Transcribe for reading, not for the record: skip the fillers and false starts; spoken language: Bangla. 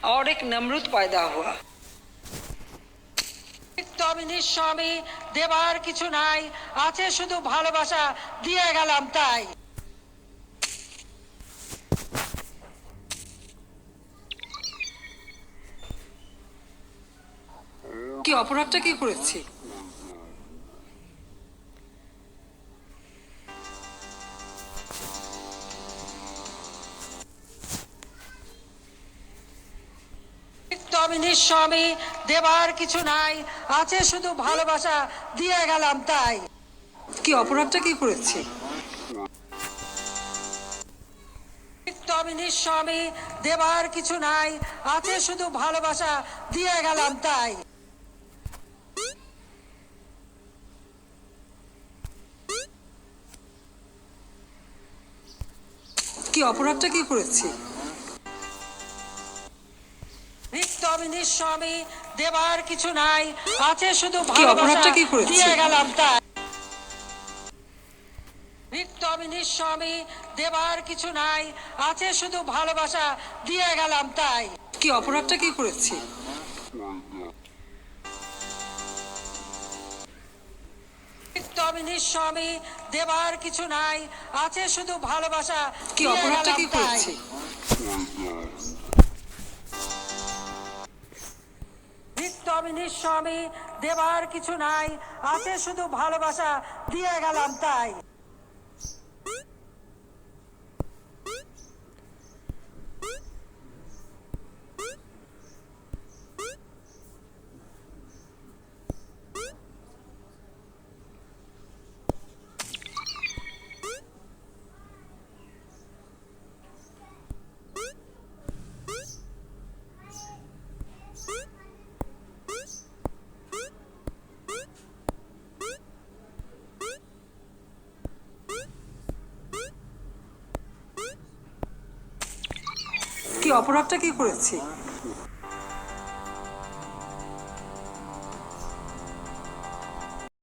और एक नमरूद पैदा हुआ। আমি নিঃস্বামী, দেবার কিছু নাই, আছে শুধু ভালোবাসা, দিয়ে গেলাম তাই। কি অপরাধটা কি করেছি? আমি নিঃস্বামী, দেবার কিছু নাই, আছে শুধু ভালোবাসা, দিয়ে গেলাম তাই। কি অপরাধটা কি করেছি? আমি নিঃস্বামী, দেবার কিছু নাই, আছে শুধু ভালোবাসা, দিয়ে গেলাম তাই। কি অপরাধটা কি করেছি? আমি নিঃস্বামী, দেবার কিছু নাই, আছে শুধু কি ভালোবাসা, অপরাধটা কি করেছি? দিয়ে গেলাম তাই। আমি নিঃস্বামী, দেবার কিছু নাই, আছে শুধু ভালোবাসা, দিয়ে গেলাম তাই। কি অপরাধটা কি করেছি? আমি নিঃস্বামী, দেবার কিছু নাই, আছে শুধু ভালোবাসা, কি দিয়ে অপরাধটা গেলাম কি তাই। করেছি? আমি নিঃস্বামী, দেবার কিছু নাই, আছে শুধু ভালোবাসা, দিয়ে গেলাম তাই। কি অপরাধটা কি করেছি?